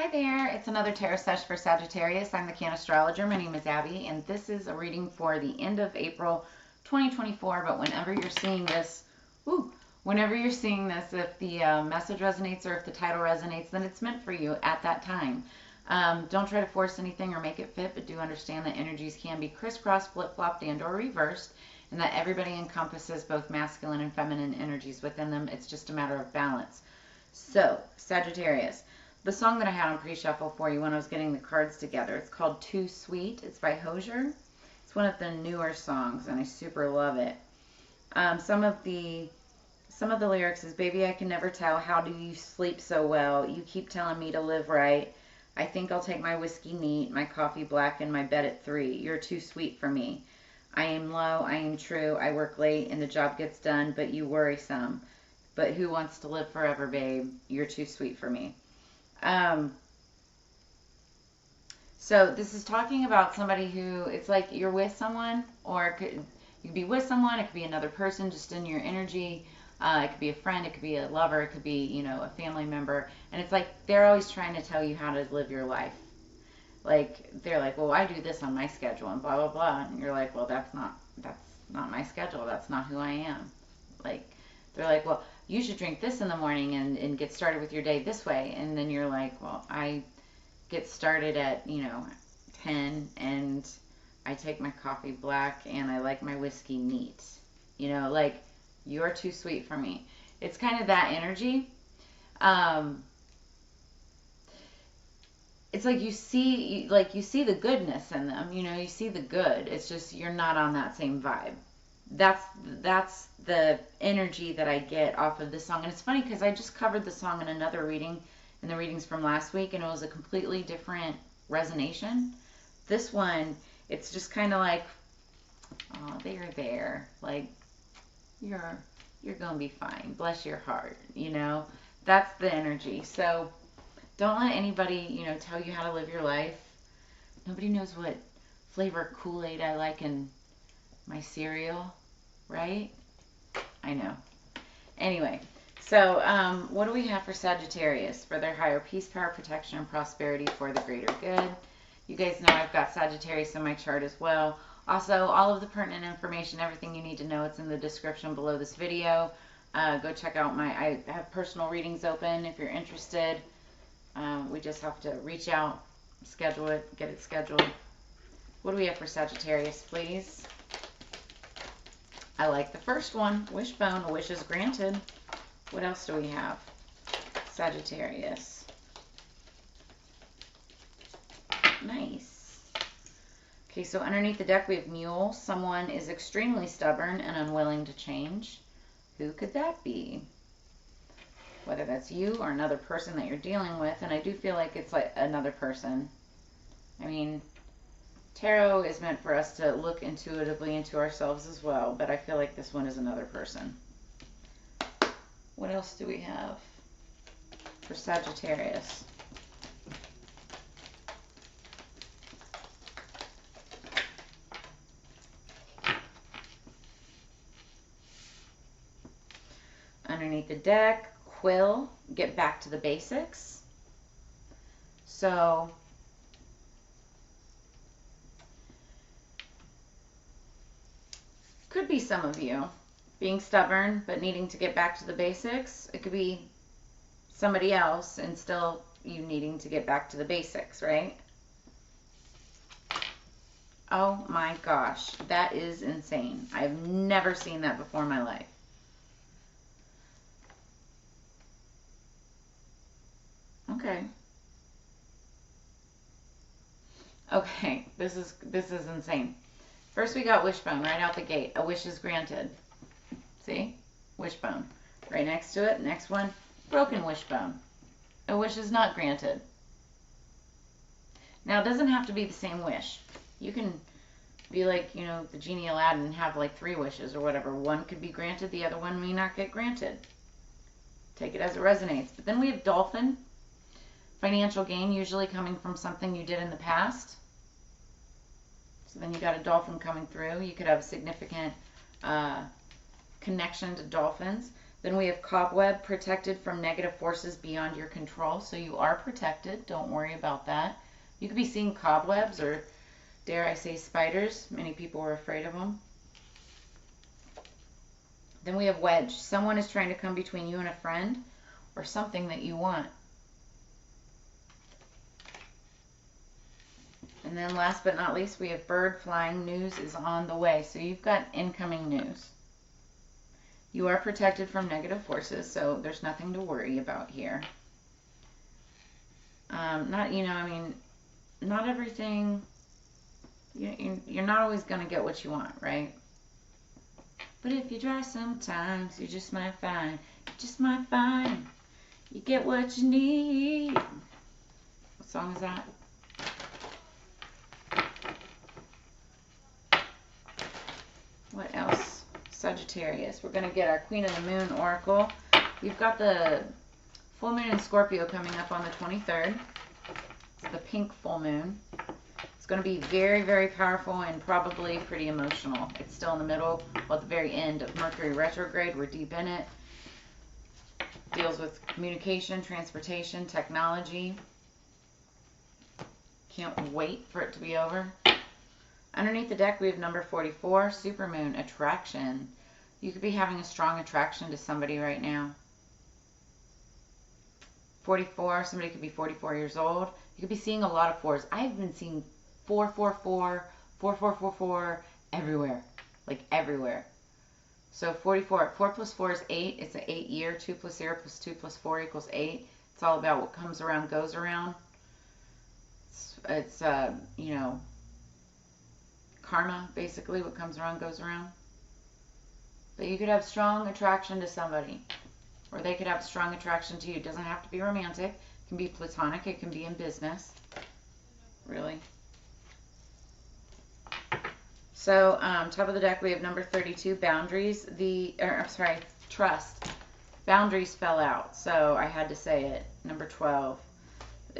Hi there, it's another tarot sesh for Sagittarius. I'm the Cannastrologer. My name is Abby, and this is a reading for the end of April 2024. But whenever you're seeing this, if the message resonates or if the title resonates, then it's meant for you at that time. Don't try to force anything or make it fit, but do understand that energies can be crisscrossed, flip-flopped, and or reversed, and that everybody encompasses both masculine and feminine energies within them. It's just a matter of balance. So, Sagittarius. The song that I had on pre-shuffle for you when I was getting the cards together, it's called Too Sweet. It's by Hosier. It's one of the newer songs, and I super love it. Some of the lyrics is, baby, I can never tell, how do you sleep so well? You keep telling me to live right. I think I'll take my whiskey neat, my coffee black, and my bed at 3. You're too sweet for me. I am low, I am true, I work late, and the job gets done, but you worry some. But who wants to live forever, babe? You're too sweet for me. So this is talking about somebody who, it's like you're with someone, or you could be with someone, it could be another person just in your energy, it could be a friend, it could be a lover, it could be, a family member, and it's like they're always trying to tell you how to live your life. Like, they're like, well, I do this on my schedule, and blah, blah, blah, and you're like, well, that's not my schedule, that's not who I am. Like, they're like, well, you should drink this in the morning and get started with your day this way. And then you're like, well, I get started at, 10 and I take my coffee black and I like my whiskey neat. Like, you're too sweet for me. It's kind of that energy. It's like you see the goodness in them, you see the good. It's just you're not on that same vibe. That's the energy that I get off of this song. And it's funny because I just covered the song in another reading, in the readings from last week, and it was a completely different resonation. This one, it's just kind of like, oh, they're there. Like, you're going to be fine. Bless your heart, That's the energy. So don't let anybody, tell you how to live your life. Nobody knows what flavor Kool-Aid I like in my cereal, right? I know. Anyway, so what do we have for Sagittarius? For their higher peace, power, protection, and prosperity for the greater good. You guys know I've got Sagittarius in my chart as well. Also, all of the pertinent information, everything you need to know, it's in the description below this video. Go check out I have personal readings open if you're interested. We just have to reach out, schedule it, get it scheduled. What do we have for Sagittarius, please? I like the first one, wishbone, a wish is granted. What else do we have? Sagittarius. Nice. Okay, so underneath the deck we have mule. Someone is extremely stubborn and unwilling to change. Who could that be? Whether that's you or another person that you're dealing with, and I do feel like it's like another person. I mean, tarot is meant for us to look intuitively into ourselves as well, but I feel like this one is another person. What else do we have for Sagittarius? Underneath the deck, quill, get back to the basics. So could be some of you being stubborn but needing to get back to the basics. It could be somebody else and still you needing to get back to the basics, right? Oh my gosh, that is insane. I've never seen that before in my life. Okay, this is insane. First we got wishbone right out the gate. A wish is granted. See? Wishbone. Right next to it, next one, broken wishbone. A wish is not granted. Now, it doesn't have to be the same wish. You can be like, the genie Aladdin and have like 3 wishes or whatever. One could be granted, the other one may not get granted. Take it as it resonates. But then we have dolphin. Financial gain usually coming from something you did in the past. So then you got a dolphin coming through. You could have a significant connection to dolphins. Then we have cobweb, protected from negative forces beyond your control. So you are protected. Don't worry about that. You could be seeing cobwebs, or dare I say spiders. Many people are afraid of them. Then we have wedge. Someone is trying to come between you and a friend or something that you want. And then last but not least, we have bird flying. News is on the way. So you've got incoming news. You are protected from negative forces, so there's nothing to worry about here. Not everything, you're not always going to get what you want, right? But if you try sometimes, you just might find, you get what you need. What song is that? What else? Sagittarius. We're going to get our Queen of the Moon Oracle. We've got the full moon in Scorpio coming up on the 23rd. It's the pink full moon. It's going to be very, very powerful and probably pretty emotional. It's still in the middle, well, at the very end of Mercury retrograde. We're deep in it. Deals with communication, transportation, technology. Can't wait for it to be over. Underneath the deck, we have number 44, supermoon, attraction. You could be having a strong attraction to somebody right now. 44, somebody could be 44 years old. You could be seeing a lot of fours. I've been seeing 444, 4444 everywhere. Like everywhere. So 44, 4 plus 4 is 8. It's an 8 year. 2 plus 0 plus 2 plus 4 equals 8. It's all about what comes around goes around. It's you know, karma, basically. What comes around goes around. But you could have strong attraction to somebody, or they could have strong attraction to you. It doesn't have to be romantic. It can be platonic. It can be in business. Really. So, top of the deck, we have number 32, boundaries. Trust. Boundaries fell out, so I had to say it. Number 12.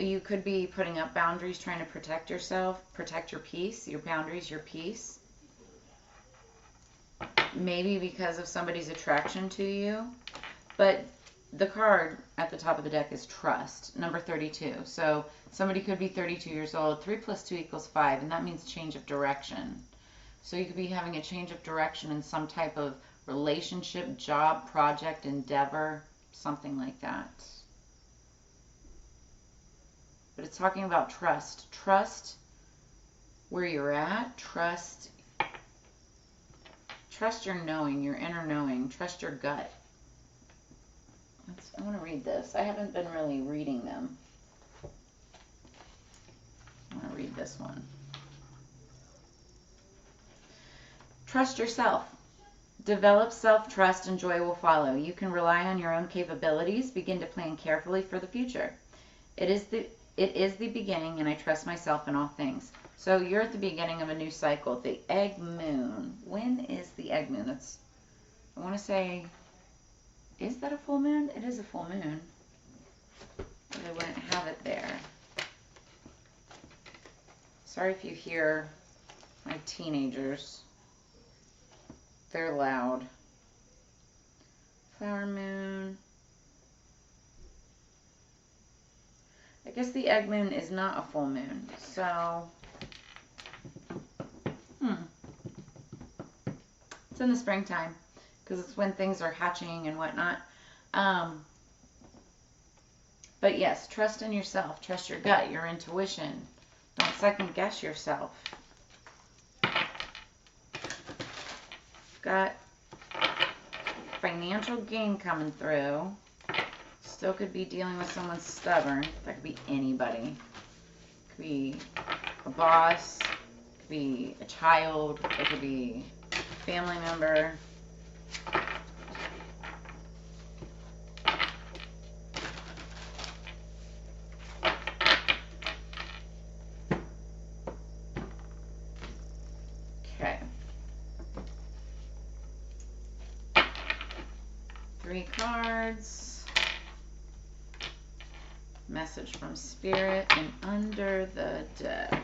You could be putting up boundaries, trying to protect yourself, protect your peace, your boundaries, your peace. Maybe because of somebody's attraction to you. But the card at the top of the deck is trust, number 32. So somebody could be 32 years old. 3 plus 2 equals 5, and that means change of direction. So you could be having a change of direction in some type of relationship, job, project, endeavor, something like that. But it's talking about trust. Trust where you're at. Trust your knowing, your inner knowing. Trust your gut. I want to read this. I haven't been really reading them. I want to read this one. Trust yourself. Develop self-trust and joy will follow. You can rely on your own capabilities. Begin to plan carefully for the future. It is the beginning, and I trust myself in all things. So you're at the beginning of a new cycle. The egg moon. When is the egg moon? I want to say, is that a full moon? It is a full moon. But I wouldn't have it there. Sorry if you hear my teenagers. They're loud. Flower moon. I guess the egg moon is not a full moon. So, it's in the springtime because it's when things are hatching and whatnot. But yes, trust in yourself. Trust your gut, your intuition. Don't second guess yourself. Got financial gain coming through. Still could be dealing with someone stubborn. That could be anybody. Could be a boss. Could be a child. It could be a family member. Okay. 3 cards. Message from Spirit and under the deck.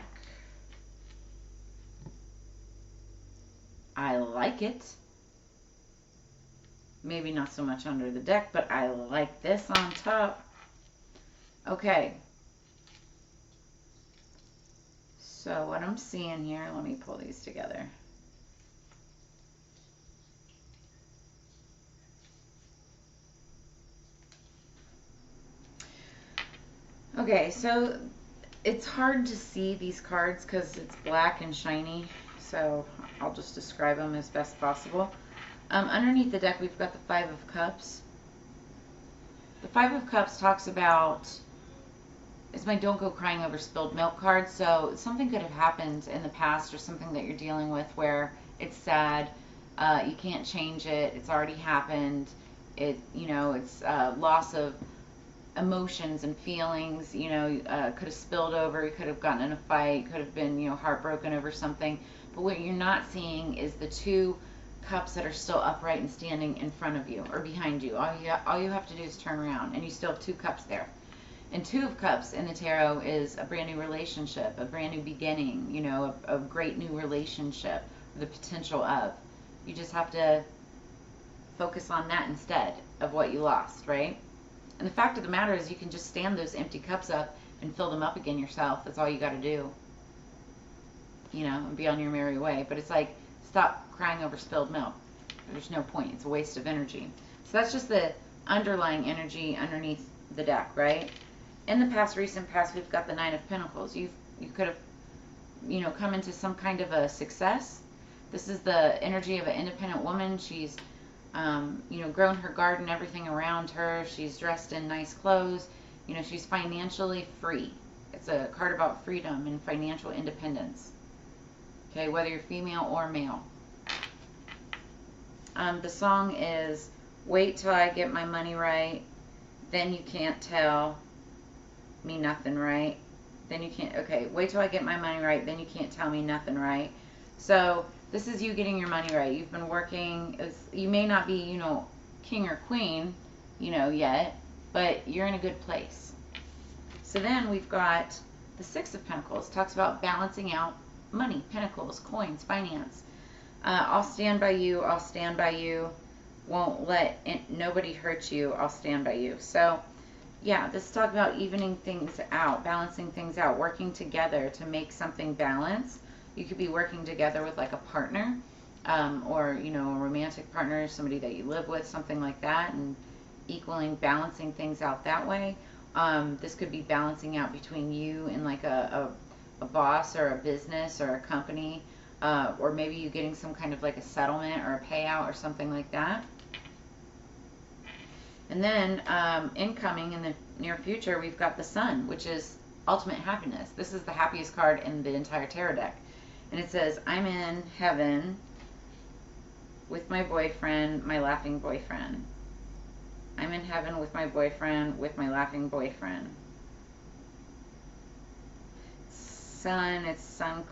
I like it. Maybe not so much under the deck, but I like this on top. Okay. So what I'm seeing here, let me pull these together. Okay, so it's hard to see these cards because it's black and shiny, so I'll just describe them as best possible. Underneath the deck, we've got the Five of Cups. The Five of Cups talks about, it's my don't go crying over spilled milk card, so something could have happened in the past or something that you're dealing with where it's sad, you can't change it, it's already happened, it's loss of emotions and feelings, could have spilled over, you could have gotten in a fight, could have been, heartbroken over something. But what you're not seeing is the two cups that are still upright and standing in front of you or behind you. All you have to do is turn around and you still have two cups there. And Two of Cups in the tarot is a brand new relationship, a brand new beginning, a great new relationship, the potential of. You just have to focus on that instead of what you lost, right? And the fact of the matter is you can just stand those empty cups up and fill them up again yourself. That's all you got to do. And be on your merry way. But it's like, stop crying over spilled milk. There's no point. It's a waste of energy. So that's just the underlying energy underneath the deck, right? In the past, recent past, we've got the Nine of Pentacles. You could have, come into some kind of a success. This is the energy of an independent woman. She's grown her garden, everything around her. She's dressed in nice clothes. She's financially free. It's a card about freedom and financial independence. Okay, whether you're female or male. The song is, wait till I get my money right, then you can't tell me nothing, right? Then you can't, okay, wait till I get my money right, then you can't tell me nothing, right? So this is you getting your money right. You've been working, you may not be, king or queen, yet, but you're in a good place. So then we've got the Six of Pentacles. Talks about balancing out money, pentacles, coins, finance. I'll stand by you. I'll stand by you. Won't let nobody hurt you. I'll stand by you. So, yeah, this is talking about evening things out, balancing things out, working together to make something balance. You could be working together with like a partner, or a romantic partner, somebody that you live with, something like that, and balancing things out that way. This could be balancing out between you and like a boss or a business or a company, or maybe you getting some kind of like a settlement or a payout or something like that. And then incoming in the near future, we've got the Sun, which is ultimate happiness. This is the happiest card in the entire tarot deck. And it says, I'm in heaven with my boyfriend, my laughing boyfriend. I'm in heaven with my boyfriend, with my laughing boyfriend. Sun, it's sun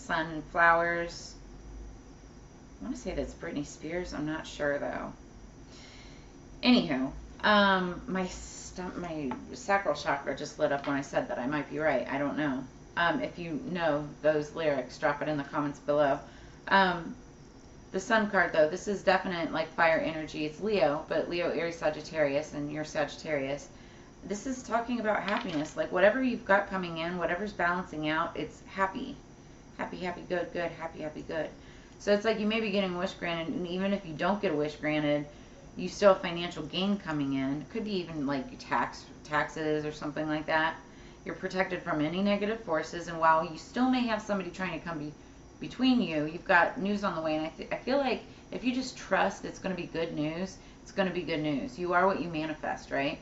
and flowers. I want to say that's Britney Spears. I'm not sure though. Anywho, my sacral chakra just lit up when I said that. I might be right. I don't know. If you know those lyrics, drop it in the comments below. The Sun card, though, this is definite like fire energy. It's Leo, but Leo, Aries, Sagittarius, and you're Sagittarius. This is talking about happiness. Like whatever you've got coming in, whatever's balancing out, it's happy. Happy, happy, good, good, happy, happy, good. So it's like you may be getting a wish granted, and even if you don't get a wish granted, you still have financial gain coming in. It could be even like taxes or something like that. You're protected from any negative forces, and while you still may have somebody trying to come between you, you've got news on the way. And I feel like if you just trust it's going to be good news, it's going to be good news. You are what you manifest, right?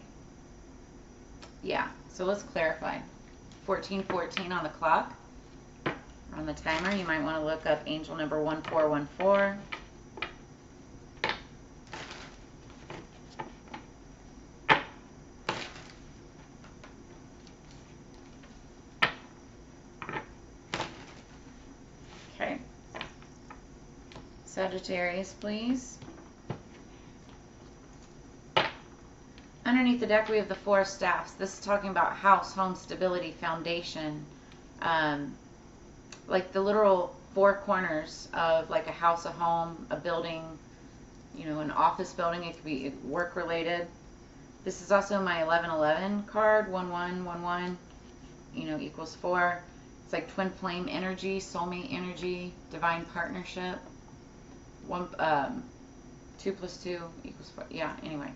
Yeah, so let's clarify. 1414 on the clock. On the timer, you might want to look up angel number 1414. Okay. Sagittarius, please. Underneath the deck, we have the Four of Staffs. This is talking about house, home, stability, foundation. Like the literal four corners of like a house, a home, a building, you know, an office building. It could be work related. This is also my 1111 card, 1111, you know, equals 4. It's like twin flame energy, soulmate energy, divine partnership. 2 plus 2 equals 4. Yeah, anyway.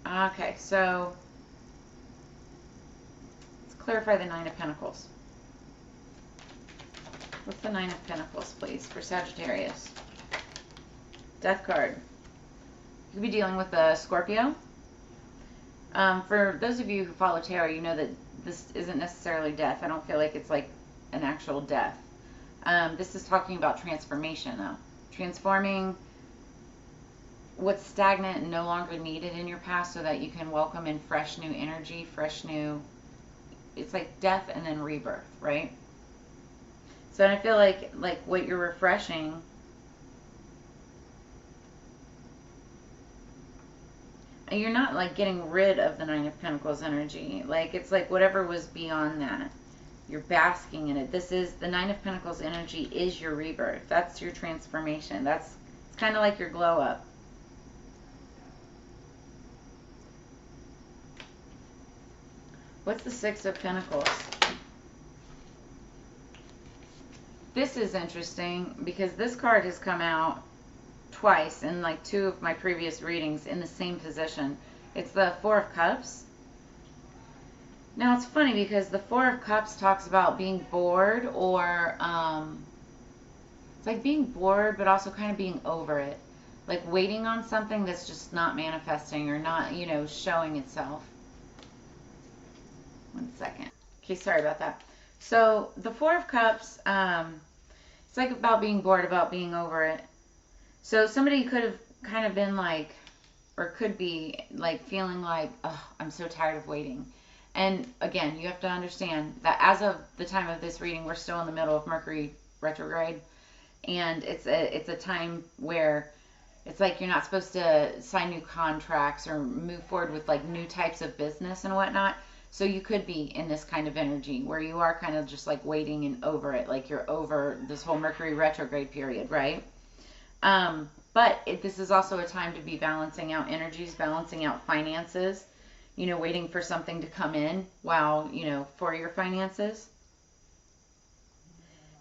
Okay, so let's clarify the Nine of Pentacles. What's the Nine of Pentacles, please, for Sagittarius? Death card. You could be dealing with a Scorpio. For those of you who follow tarot, you know that this isn't necessarily death. I don't feel like it's like an actual death. This is talking about transformation, though. Transforming what's stagnant and no longer needed in your past so that you can welcome in fresh new energy, fresh new... It's like death and then rebirth, right? So I feel like what you're refreshing... And you're not like getting rid of the Nine of Pentacles energy. Like it's like whatever was beyond that. You're basking in it. This is the Nine of Pentacles energy is your rebirth. That's your transformation. It's kind of like your glow up. What's the Six of Pentacles? This is interesting because this card has come out twice in like 2 of my previous readings in the same position. It's the Four of Cups. Now it's funny because the Four of Cups talks about being bored or it's like being bored but also kind of being over it. Like waiting on something that's just not manifesting or not, you know, showing itself. 1 second. Okay, sorry about that. So the Four of Cups, it's like about being bored, about being over it. So somebody could have kind of been like, or could be like feeling like, oh, I'm so tired of waiting. And again, you have to understand that as of the time of this reading, we're still in the middle of Mercury retrograde. And it's a time where it's like you're not supposed to sign new contracts or move forward with like new types of business and whatnot. So you could be in this kind of energy where you are kind of just like waiting and over it. Like you're over this whole Mercury retrograde period, right? But this is also a time to be balancing out energies, balancing out finances, you know, waiting for something to come in while, you know, for your finances.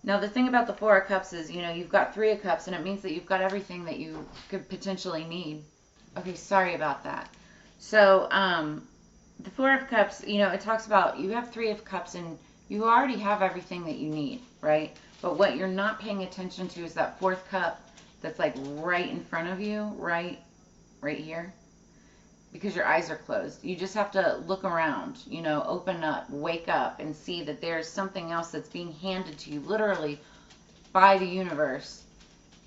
Now, the thing about the Four of Cups is, you know, you've got 3 of Cups, and it means that you've got everything that you could potentially need. Okay, sorry about that. So, the Four of Cups, you know, it talks about you have 3 of Cups, and you already have everything that you need, right? But what you're not paying attention to is that 4th cup that's like right in front of you, right here, because your eyes are closed. You just have to look around, you know, open up, wake up, and see that there's something else that's being handed to you literally by the universe.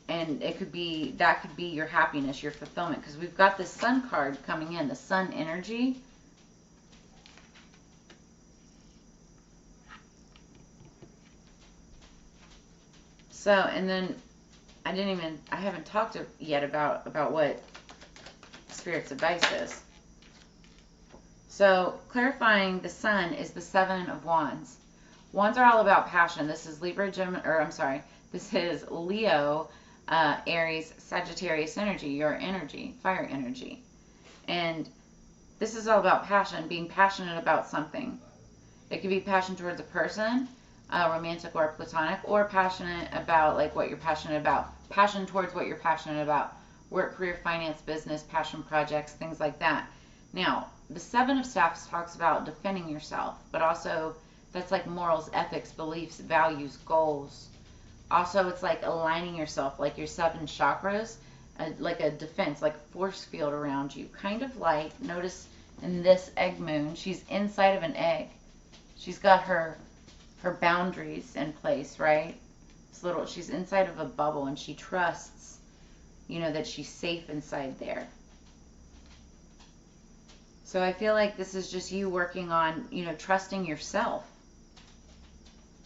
And it could be, that could be your happiness, your fulfillment, because we've got this Sun card coming in, the Sun energy. So, and then I haven't talked yet about what Spirit's advice is. So, clarifying the Sun is the 7 of Wands. Wands are all about passion. This is Libra, Gemini, or I'm sorry, this is Leo, Aries, Sagittarius energy, your energy, fire energy. And this is all about passion, being passionate about something. It could be passion towards a person, romantic or platonic, or passionate about like what you're passionate about. Passion towards what you're passionate about. Work, career, finance, business, passion projects, things like that. Now, the 7 of Staffs talks about defending yourself, but also that's like morals, ethics, beliefs, values, goals. Also, it's like aligning yourself, like your 7 chakras, like a defense, like a force field around you. Kind of like, notice in this egg moon, she's inside of an egg. She's got her boundaries in place, right? She's inside of a bubble, and she trusts, you know, that she's safe inside there. So I feel like this is just you working on, you know, trusting yourself.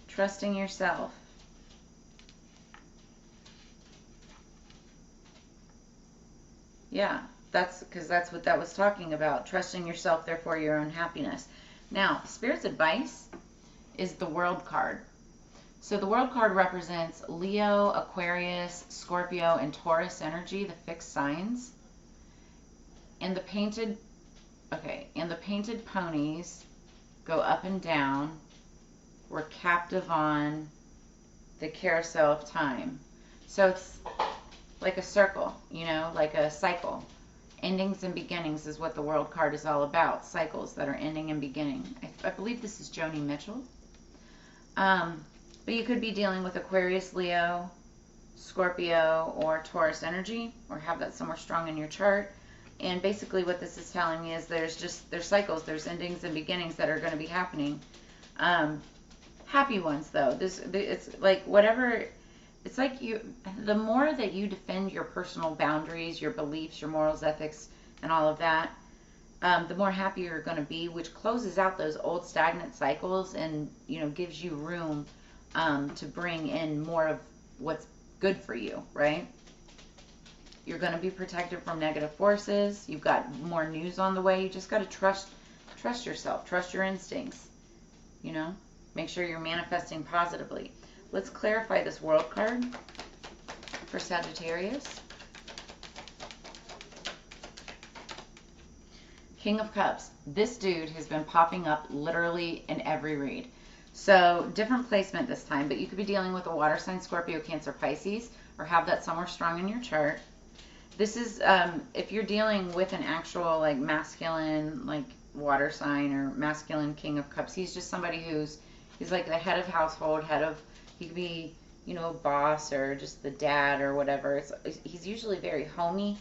Trusting yourself. Yeah, because that's what that was talking about. Trusting yourself, therefore your own happiness. Now, Spirit's advice is the World card. So the world card represents Leo, Aquarius, Scorpio, and Taurus energy, the fixed signs. And the painted ponies go up and down. We're captive on the carousel of time. So it's like a circle, you know, like a cycle. Endings and beginnings is what the world card is all about. Cycles that are ending and beginning. I believe this is Joni Mitchell. But you could be dealing with Aquarius, Leo, Scorpio, or Taurus energy, or have that somewhere strong in your chart. And basically what this is telling me is there's cycles, there's endings and beginnings that are going to be happening. Happy ones, though. It's like whatever, it's like the more that you defend your personal boundaries, your beliefs, your morals, ethics, and all of that, the more happy you're going to be, which closes out those old stagnant cycles and, you know, gives you room to bring in more of what's good for you, right? You're going to be protected from negative forces. You've got more news on the way. You just got to trust yourself, trust your instincts, you know? Make sure you're manifesting positively. Let's clarify this world card for Sagittarius. King of Cups. This dude has been popping up literally in every read. So different placement this time, but you could be dealing with a water sign, Scorpio, Cancer, Pisces, or have that somewhere strong in your chart. This is if you're dealing with an actual like masculine like water sign or masculine King of Cups. He's just somebody he's like the head of household, he could be, you know, boss or just the dad or whatever. He's usually very homey,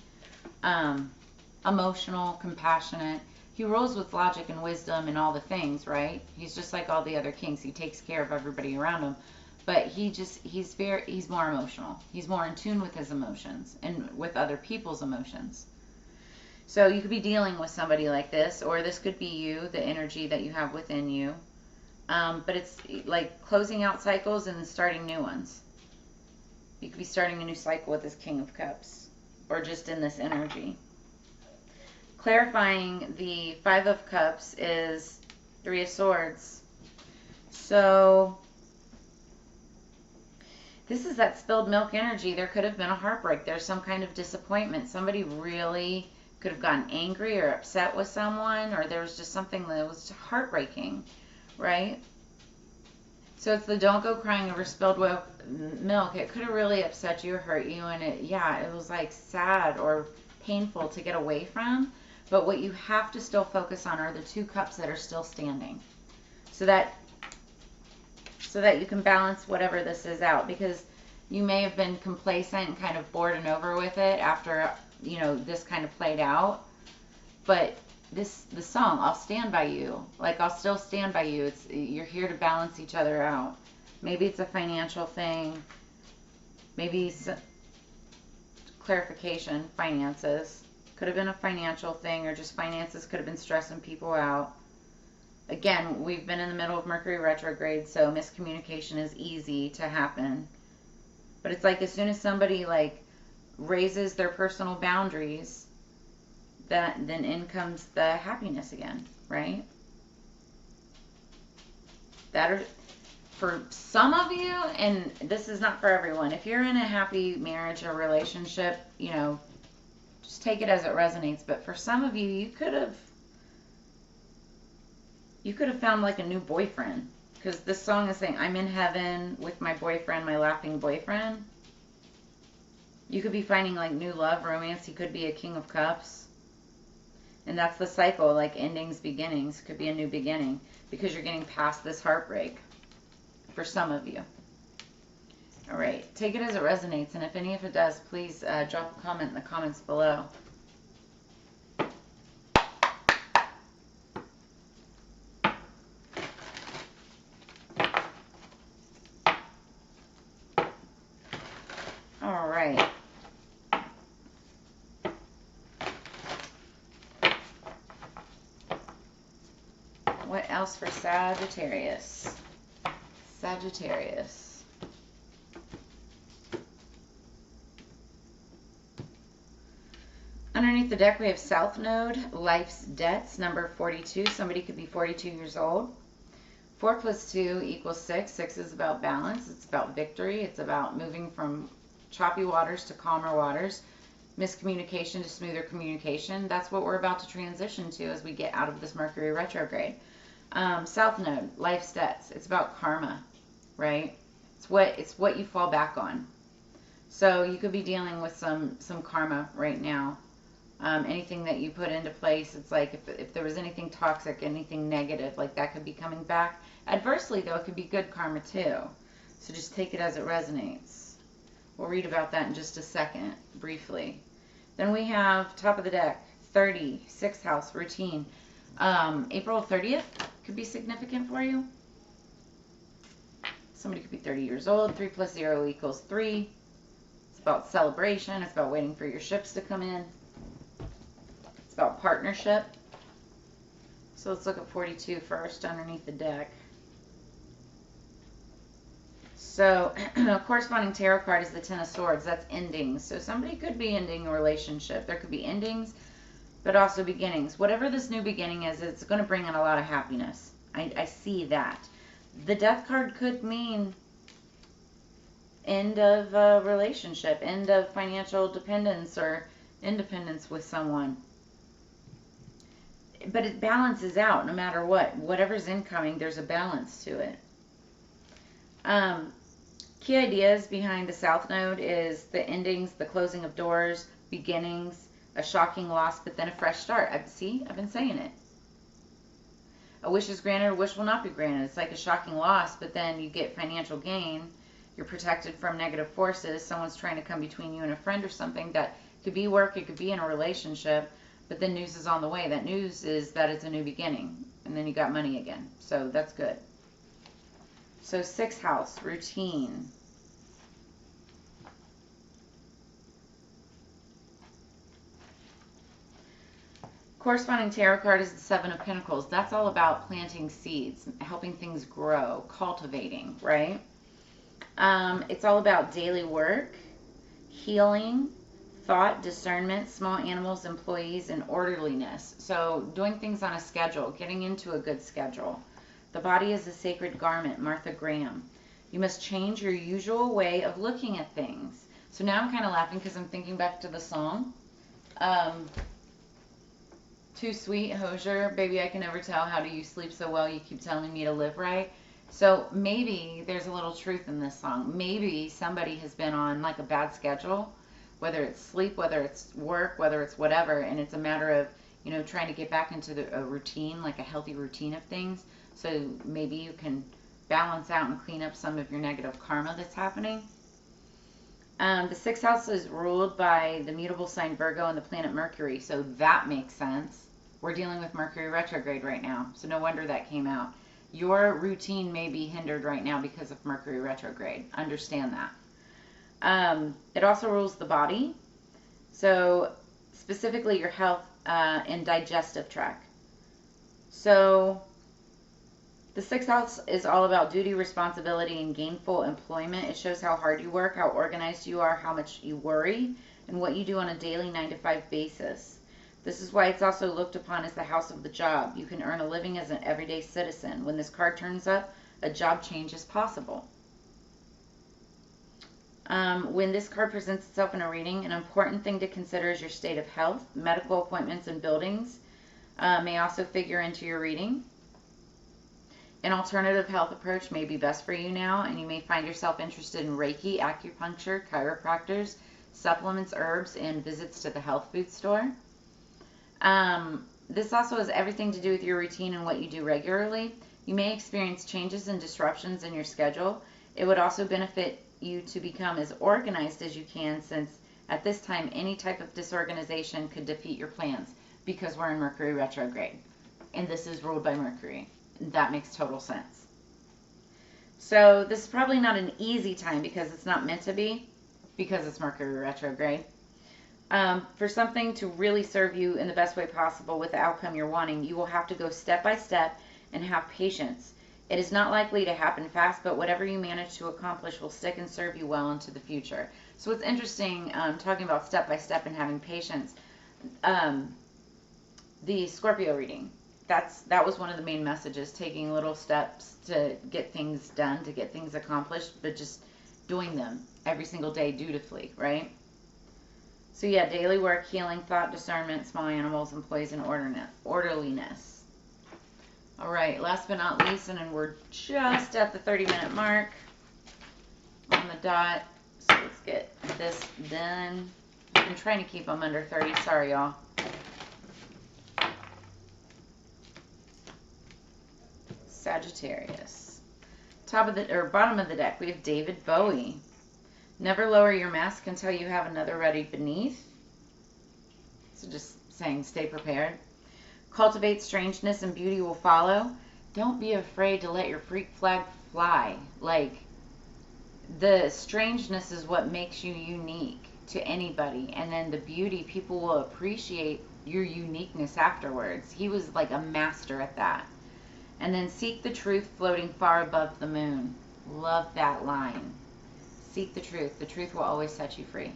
emotional, compassionate. He rules with logic and wisdom and all the things, right? He's just like all the other kings. He takes care of everybody around him. But he's more emotional. He's more in tune with his emotions and with other people's emotions. So you could be dealing with somebody like this, or this could be you, the energy that you have within you. But it's like closing out cycles and then starting new ones. You could be starting a new cycle with this King of Cups, or just in this energy. Clarifying the Five of Cups is Three of Swords. So this is that spilled milk energy. There could have been a heartbreak. There's some kind of disappointment. Somebody really could have gotten angry or upset with someone, or there was just something that was heartbreaking, right? So it's the don't go crying over spilled milk. It could have really upset you or hurt you, and it was like sad or painful to get away from. But what you have to still focus on are the two cups that are still standing, so that you can balance whatever this is out, because you may have been complacent and kind of bored and over with it after, you know, this kind of played out. But the song, I'll stand by you, like I'll still stand by you. You're here to balance each other out. Maybe it's a financial thing, maybe clarification, finances. Could have been a financial thing, or just finances could have been stressing people out. Again, we've been in the middle of Mercury retrograde, so miscommunication is easy to happen. But it's like as soon as somebody like raises their personal boundaries, then in comes the happiness again, right? For some of you, and this is not for everyone, if you're in a happy marriage or relationship, you know, just take it as it resonates. But for some of you, you could have found like a new boyfriend, because this song is saying, I'm in heaven with my boyfriend, my laughing boyfriend. You could be finding like new love, romance. He could be a King of Cups. And that's the cycle, like endings, beginnings. Could be a new beginning, because you're getting past this heartbreak for some of you. All right, take it as it resonates, and if any of it does, please drop a comment in the comments below. All right. What else for Sagittarius? Sagittarius. Underneath the deck, we have South Node, Life's Debts, number 42. Somebody could be 42 years old. 4 plus 2 equals 6. 6 is about balance. It's about victory. It's about moving from choppy waters to calmer waters, miscommunication to smoother communication. That's what we're about to transition to as we get out of this Mercury retrograde. South Node, life stats. It's about karma, right? It's what you fall back on. So you could be dealing with some karma right now. Anything that you put into place, it's like if there was anything toxic, anything negative, like that could be coming back. Adversely, though, it could be good karma too. So just take it as it resonates. We'll read about that in just a second, briefly. Then we have top of the deck, 30, 6th house, routine. April 30th could be significant for you. Somebody could be 30 years old. 3 plus 0 equals 3. It's about celebration. It's about waiting for your ships to come in. It's about partnership. So let's look at 42 first underneath the deck. So corresponding tarot card is the Ten of Swords. That's endings. So somebody could be ending a relationship. There could be endings, but also beginnings. Whatever this new beginning is, it's going to bring in a lot of happiness. I see that. The Death card could mean end of a relationship, end of financial dependence or independence with someone. But it balances out no matter what. Whatever's incoming, there's a balance to it. Key ideas behind the South Node is the endings, the closing of doors, beginnings, a shocking loss, but then a fresh start. I've been saying it. A wish is granted, a wish will not be granted. It's like a shocking loss, but then you get financial gain. You're protected from negative forces. Someone's trying to come between you and a friend or something. That could be work, it could be in a relationship, but then news is on the way. That news is that it's a new beginning, and then you got money again. So that's good. So 6th house, routine. Corresponding tarot card is the 7 of Pentacles. That's all about planting seeds, helping things grow, cultivating, right? It's all about daily work, healing, thought, discernment, small animals, employees, and orderliness. So doing things on a schedule, getting into a good schedule. The body is a sacred garment, Martha Graham. You must change your usual way of looking at things. So now I'm kind of laughing because I'm thinking back to the song. Too sweet, Hosier, baby, I can never tell. How do you sleep so well? You keep telling me to live right. So maybe there's a little truth in this song. Maybe somebody has been on like a bad schedule, whether it's sleep, whether it's work, whether it's whatever, and it's a matter of, trying to get back into a routine, like a healthy routine of things. So maybe you can balance out and clean up some of your negative karma that's happening. The 6th house is ruled by the mutable sign Virgo and the planet Mercury, so that makes sense. We're dealing with Mercury retrograde right now, so no wonder that came out. Your routine may be hindered right now because of Mercury retrograde. Understand that. It also rules the body, so specifically your health and digestive tract. So the 6th house is all about duty, responsibility, and gainful employment. It shows how hard you work, how organized you are, how much you worry, and what you do on a daily 9-to-5 basis. This is why it's also looked upon as the house of the job. You can earn a living as an everyday citizen. When this card turns up, a job change is possible. When this card presents itself in a reading, an important thing to consider is your state of health. Medical appointments and buildings may also figure into your reading. An alternative health approach may be best for you now, and you may find yourself interested in Reiki, acupuncture, chiropractors, supplements, herbs, and visits to the health food store. This also has everything to do with your routine and what you do regularly. You may experience changes and disruptions in your schedule. It would also benefit you to become as organized as you can, since at this time any type of disorganization could defeat your plans, because we're in Mercury retrograde, and this is ruled by Mercury. That makes total sense. So this is probably not an easy time because it's not meant to be, because it's Mercury retrograde. For something to really serve you in the best way possible with the outcome you're wanting, you will have to go step by step and have patience. It is not likely to happen fast, but whatever you manage to accomplish will stick and serve you well into the future. So it's interesting, talking about step by step and having patience. The Scorpio reading. that was one of the main messages, taking little steps to get things done, to get things accomplished, but just doing them every single day dutifully, right? So yeah, daily work, healing, thought, discernment, small animals, employees, and orderliness. All right, last but not least, and then we're just at the 30-minute mark on the dot. So let's get this done. I'm trying to keep them under 30. Sorry, y'all. Sagittarius. Bottom of the deck, we have David Bowie. Never lower your mask until you have another ready beneath. So just saying, stay prepared. Cultivate strangeness and beauty will follow. Don't be afraid to let your freak flag fly. Like, the strangeness is what makes you unique to anybody. And then the beauty, people will appreciate your uniqueness afterwards. He was like a master at that. And then seek the truth floating far above the moon. Love that line. Seek the truth. The truth will always set you free.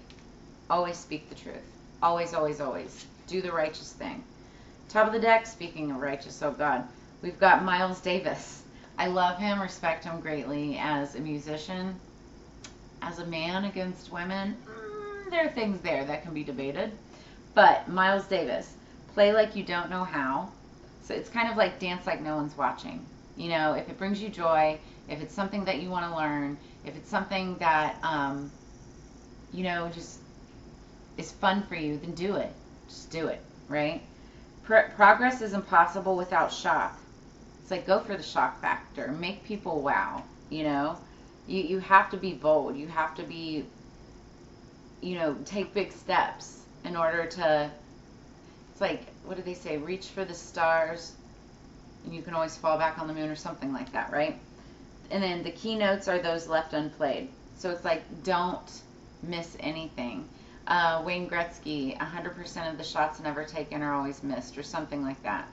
Always speak the truth. Always, always, always. Do the righteous thing. Top of the deck, speaking of righteous, oh God, we've got Miles Davis. I love him, respect him greatly as a musician. As a man against women, there are things there that can be debated. But Miles Davis, play like you don't know how. So it's kind of like dance like no one's watching. You know, if it brings you joy, if it's something that you want to learn, if it's something that, you know, just is fun for you, then do it. Just do it, right? Progress is impossible without shock. It's like, go for the shock factor. Make people wow, you know? You have to be bold. You have to be, you know, take big steps in order to, it's like, what do they say? Reach for the stars and you can always fall back on the moon or something like that, right? And then the keynotes are those left unplayed. So it's like, don't miss anything. Wayne Gretzky, 100% of the shots never taken are always missed, or something like that.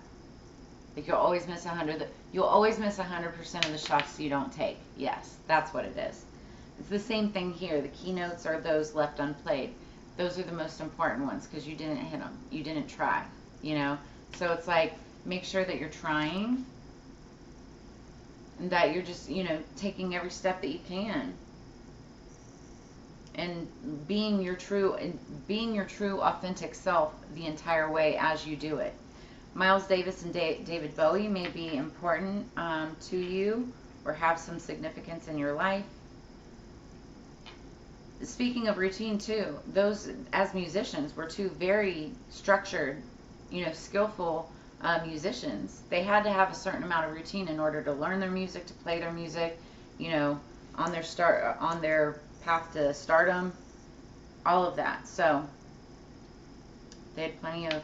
Like you'll always miss 100%. You'll always miss 100% of the shots you don't take. Yes, that's what it is. It's the same thing here. The keynotes are those left unplayed. Those are the most important ones because you didn't hit them. You didn't try. You know. So it's like, make sure that you're trying, and that you're just, you know, taking every step that you can. And being your true authentic self the entire way as you do it. Miles Davis and David Bowie may be important to you or have some significance in your life. Speaking of routine too, those as musicians were two very structured, you know, skillful musicians. They had to have a certain amount of routine in order to learn their music, to play their music, you know, on their path to stardom, all of that. So they had plenty of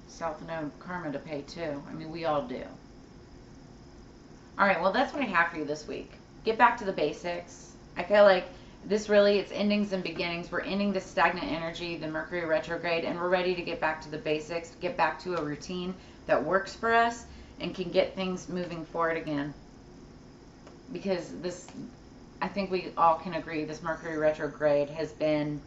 self-known karma to pay too. I mean, we all do. All right, well, that's what I have for you this week. Get back to the basics. I feel like this really, it's endings and beginnings. We're ending the stagnant energy, the Mercury retrograde, and we're ready to get back to the basics, get back to a routine that works for us and can get things moving forward again. Because this, I think we all can agree, this Mercury retrograde has been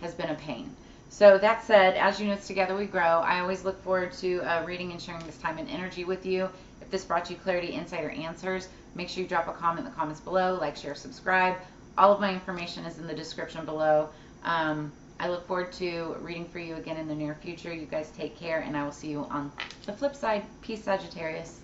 a pain. So that said, as units together we grow. I always look forward to reading and sharing this time and energy with you. If this brought you clarity, insight, or answers, make sure you drop a comment in the comments below, like, share, subscribe. All of my information is in the description below. I look forward to reading for you again in the near future. You guys take care, and I will see you on the flip side. Peace, Sagittarius.